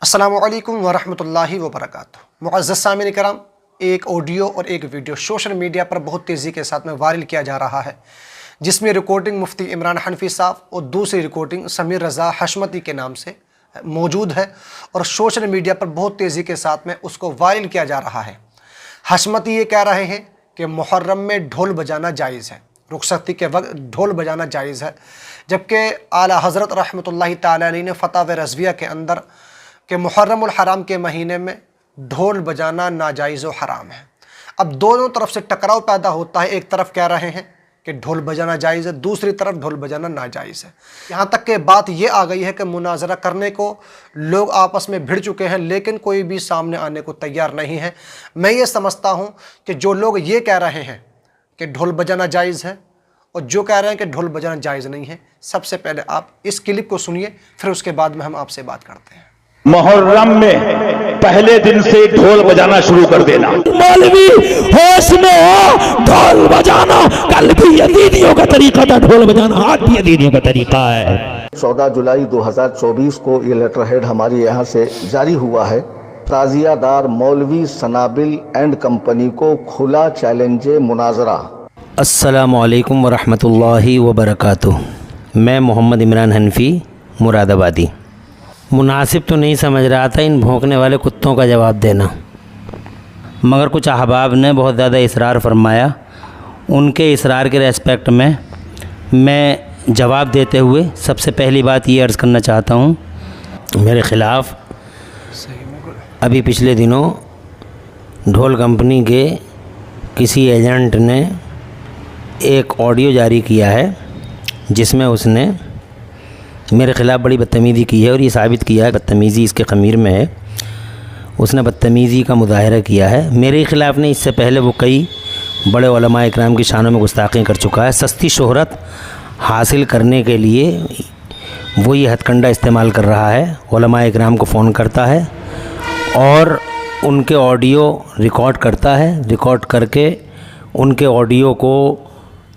अस्सलामु अलैकुम वरहमतुल्लाहि वबरकातुहू। मुअज़्ज़ज़ सामिन करम, एक ऑडियो और एक वीडियो सोशल मीडिया पर बहुत तेज़ी के साथ में वायरल किया जा रहा है, जिसमें रिकॉर्डिंग मुफ्ती इमरान हनफी साहब और दूसरी रिकॉर्डिंग समीर रज़ा हशमती के नाम से मौजूद है और सोशल मीडिया पर बहुत तेज़ी के साथ में उसको वायरल किया जा रहा है। हशमती ये कह रहे हैं कि मुहर्रम में ढोल बजाना जायज़ है, रुखसती के वक्त ढोल बजाना जायज़ है, जबकि आला हज़रत रहमतुल्लाहि ताला अलैहि ने फ़तावा रज़विया के अंदर कि मुहर्रमुल हराम के महीने में ढोल बजाना नाजायज़ व हराम है। अब दोनों तरफ से टकराव पैदा होता है, एक तरफ कह रहे हैं कि ढोल बजाना जायज़ है, दूसरी तरफ ढोल बजाना नाजायज़ है। यहाँ तक कि बात ये आ गई है कि मुनाजरा करने को लोग आपस में भिड़ चुके हैं, लेकिन कोई भी सामने आने को तैयार नहीं है। मैं ये समझता हूँ कि जो लोग ये कह रहे हैं कि ढोल बजाना जायज़ है और जो कह रहे हैं कि ढोल बजाना जायज़ नहीं है, सबसे पहले आप इस क्लिप को सुनिए, फिर उसके बाद में हम आपसे बात करते हैं। मुहर्रम में पहले दिन से ढोल बजाना शुरू कर देना। मौलवी होश में हो, ढोल बजाना कल भी यजीदियों का तरीका था, ढोल बजाना आज भी यजीदियों का तरीका है। 14 जुलाई 2024 को ये लेटर हेड हमारे यहाँ से जारी हुआ है। ताजियादार मौलवी सनाबिल एंड कंपनी को खुला चैलेंज मुनाजरा। अस्सलामु अलैकुम वरहमतुल्लाहि वबरकातुहू। मैं मोहम्मद इमरान हनफी मुरादाबादी। मुनासिब तो नहीं समझ रहा था इन भौंकने वाले कुत्तों का जवाब देना, मगर कुछ अहबाब ने बहुत ज़्यादा इसरार फरमाया। उनके इसरार के रेस्पेक्ट में मैं जवाब देते हुए सबसे पहली बात ये अर्ज़ करना चाहता हूँ, मेरे ख़िलाफ़ अभी पिछले दिनों ढोल कंपनी के किसी एजेंट ने एक ऑडियो जारी किया है, जिसमें उसने मेरे ख़िलाफ़ बड़ी बदतमीज़ी की है और ये साबित किया है बदतमीज़ी इसके ख़मीर में है। उसने बदतमीज़ी का मुज़ाहरा किया है मेरे ख़िलाफ़ नहीं, इससे पहले वो कई बड़े उलमा इकराम की शानों में गुस्ताखी कर चुका है। सस्ती शोहरत हासिल करने के लिए वो ये हथकंडा इस्तेमाल कर रहा है, उलमा इकराम को फ़ोन करता है और उनके ऑडियो रिकॉर्ड करता है, रिकॉर्ड करके उनके ऑडियो को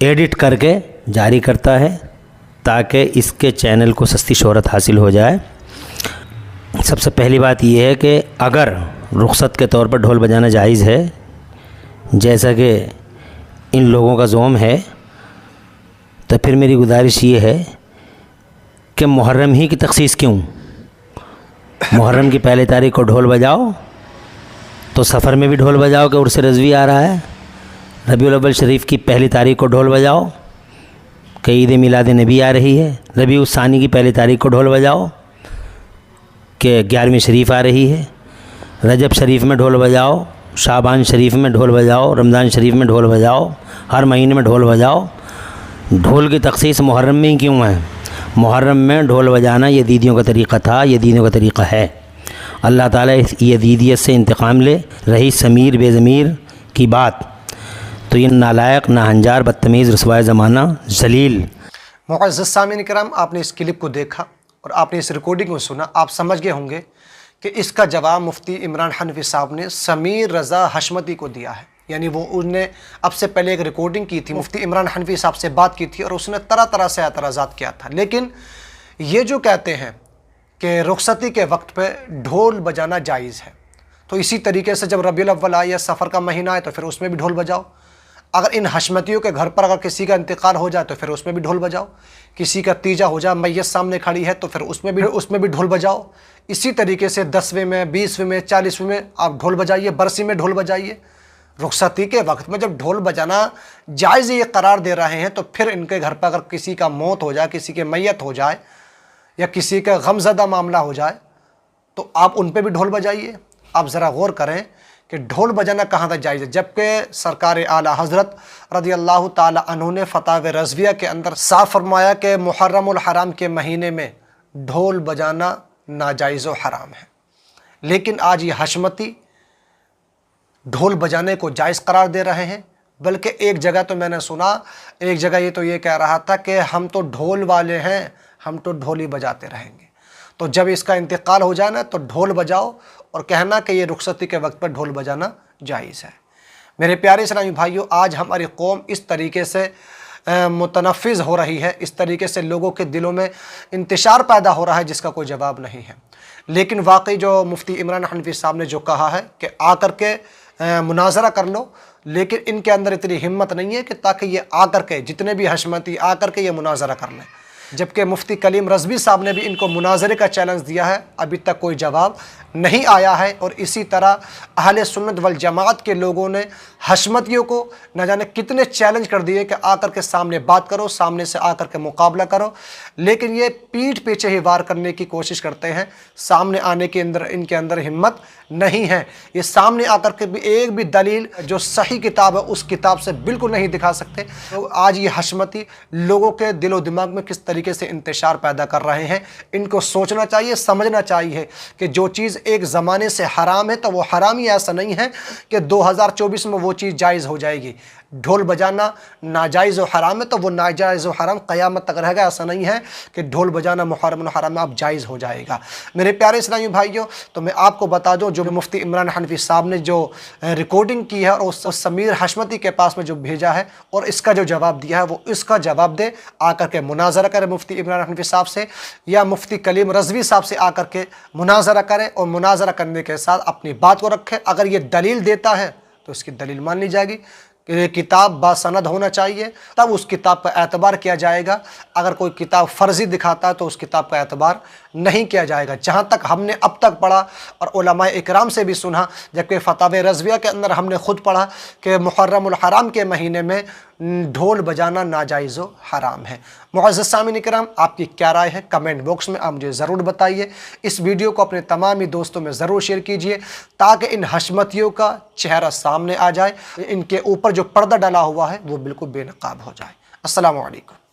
एडिट करके जारी करता है ताकि इसके चैनल को सस्ती शोहरत हासिल हो जाए। सबसे पहली बात यह है कि अगर रुखसत के तौर पर ढोल बजाना जायज़ है, जैसा कि इन लोगों का ज़ोम है, तो फिर मेरी गुजारिश ये है कि मुहर्रम ही की तख़सीस क्यों? मुहर्रम की पहली तारीख को ढोल बजाओ तो सफ़र में भी ढोल बजाओ कि उर्स रज़वी आ रहा है। रबीउल अव्वल शरीफ की पहली तारीख को ढोल बजाओ कि ईद मिलाद नबी आ रही है। रबीउल सानी की पहली तारीख को ढोल बजाओ कि 11वीं शरीफ आ रही है। रजब शरीफ में ढोल बजाओ, शाबान शरीफ में ढोल बजाओ, रमज़ान शरीफ में ढोल बजाओ, हर महीने में ढोल बजाओ। ढोल की तख़सीस मुहर्रम में ही क्यों है? मुहर्रम में ढोल बजाना यजीदियों का तरीक़ा था, यजीदियों का तरीक़ा है। अल्लाह ताला इस यजीदियत से इंतकाम ले। रही समीर बेज़मीर की बात, तो ये नालायक, नाहंजार, बदतमीज़, रसवाए ज़माना, जलील। मुअज़्ज़ज़ सामिन करम, आपने इस क्लिप को देखा और आपने इस रिकॉर्डिंग को सुना, आप समझ गए होंगे कि इसका जवाब मुफ्ती इमरान हनफी साहब ने समीर रज़ा हशमती को दिया है। यानी वो उन्होंने अब से पहले एक रिकॉर्डिंग की थी, मुफ्ती इमरान हनफी साहब से बात की थी और उसने तरह तरह से एतराज़ात किया था। लेकिन ये जो कहते हैं कि रुखसती के वक्त पे ढोल बजाना जायज़ है, तो इसी तरीके से जब रबीउल अव्वल आए या सफ़र का महीना आए तो फिर उसमें भी ढोल बजाओ। अगर इन हशमतियों के घर पर अगर किसी का इंतकाल हो जाए तो फिर उसमें भी ढोल बजाओ। किसी का तीजा हो जाए, मैयत सामने खड़ी है, तो फिर उसमें भी ढोल बजाओ। इसी तरीके से 10वें में, 20वें में, 40वें में आप ढोल बजाइए, बरसी में ढोल बजाइए। रुखसती के वक्त में जब ढोल बजाना जायज़ ये करार दे रहे हैं, तो फिर इनके घर पर अगर किसी का मौत हो जाए, किसी के मैयत हो जाए या किसी का गमज़दा मामला हो जाए, तो आप उन पर भी ढोल बजाइए। आप ज़रा गौर करें कि ढोल बजाना कहाँ तक जायज़ है, जबकि सरकार आला हज़रत रज़ियल्लाहु ताला अन्हु ने फ़तावा रज़विया के अंदर साफ़ फरमाया कि मुहर्रमुल हराम के महीने में ढोल बजाना नाजायज़ व हराम है। लेकिन आज ये हशमती ढोल बजाने को जायज़ करार दे रहे हैं। बल्कि एक जगह तो मैंने सुना, एक जगह ये तो ये कह रहा था कि हम तो ढोल वाले हैं, हम तो ढोल ही बजाते रहेंगे। तो जब इसका इंतकाल हो जाए ना तो ढोल बजाओ और कहना कि ये रुखसती के वक्त पर ढोल बजाना जायज़ है। मेरे प्यारे इस्लामी भाइयों, आज हमारी कौम इस तरीके से मुतनफ़िज़ हो रही है, इस तरीके से लोगों के दिलों में इंतशार पैदा हो रहा है जिसका कोई जवाब नहीं है। लेकिन वाकई जो मुफ्ती इमरान हनफी साहब ने जो कहा है कि आकर के मुनाजरा कर लो, लेकिन इनके अंदर इतनी हिम्मत नहीं है कि ताकि ये आकर के जितने भी हशमती आकर के ये मुनाजरा कर लें। जबकि मुफ्ती कलीम रज़वी साहब ने भी इनको मुनाजरे का चैलेंज दिया है, अभी तक कोई जवाब नहीं आया है। और इसी तरह अहले सुन्नत वल जमात के लोगों ने हशमतियों को न जाने कितने चैलेंज कर दिए कि आकर के सामने बात करो, सामने से आकर के मुकाबला करो, लेकिन ये पीठ पीछे ही वार करने की कोशिश करते हैं। सामने आने के अंदर इनके अंदर हिम्मत नहीं है। ये सामने आकर के भी एक भी दलील जो सही किताब है उस किताब से बिल्कुल नहीं दिखा सकते। तो आज ये हशमती लोगों के दिलो दिमाग में किस तरीके से इंतशार पैदा कर रहे हैं, इनको सोचना चाहिए, समझना चाहिए कि जो चीज़ एक ज़माने से हराम है तो वो हराम ही ऐसा नहीं है कि 2024 में वो चीज़ जायज़ हो जाएगी। ढोल बजाना नाजायज़ और हराम है तो वो नाजायज़ और हराम क़यामत तक रहेगा। ऐसा नहीं है कि ढोल बजाना मुहर्रम और हराम में अब जायज़ हो जाएगा। मेरे प्यारे इस्लामी भाइयों, तो मैं आपको बता दूं, जो मुफ्ती इमरान हनफी साहब ने जो रिकॉर्डिंग की है और उस समीर हशमती के पास में जो भेजा है और इसका जो जवाब दिया है वो इसका जवाब दे, आकर के मुनाजरा करे मुफ्ती इमरान हनफी साहब से, या मुफ्ती कलीम रज़वी साहब से आकर के मुनाजरा करे और मुनाजरा करने के साथ अपनी बात को रखे। अगर ये दलील देता है तो इसकी दलील मान ली जाएगी कि किताब बासनद होना चाहिए, तब उस किताब का एतबार किया जाएगा। अगर कोई किताब फ़र्ज़ी दिखाता है तो उस किताब का एतबार नहीं किया जाएगा। जहाँ तक हमने अब तक पढ़ा और उलमाए इकराम से भी सुना, जबकि फ़तावे रज़विया के अंदर हमने ख़ुद पढ़ा कि मुहर्रम उल हराम के महीने में ढोल बजाना नाजायज़ व हराम है। मुअज़्ज़ज़ सामिन इकराम, आपकी क्या राय है कमेंट बॉक्स में आप मुझे ज़रूर बताइए। इस वीडियो को अपने तमाम ही दोस्तों में ज़रूर शेयर कीजिए ताकि इन हशमतियों का चेहरा सामने आ जाए, इनके ऊपर जो पर्दा डाला हुआ है वो बिल्कुल बेनकाब हो जाए। अस्सलामु अलैकुम।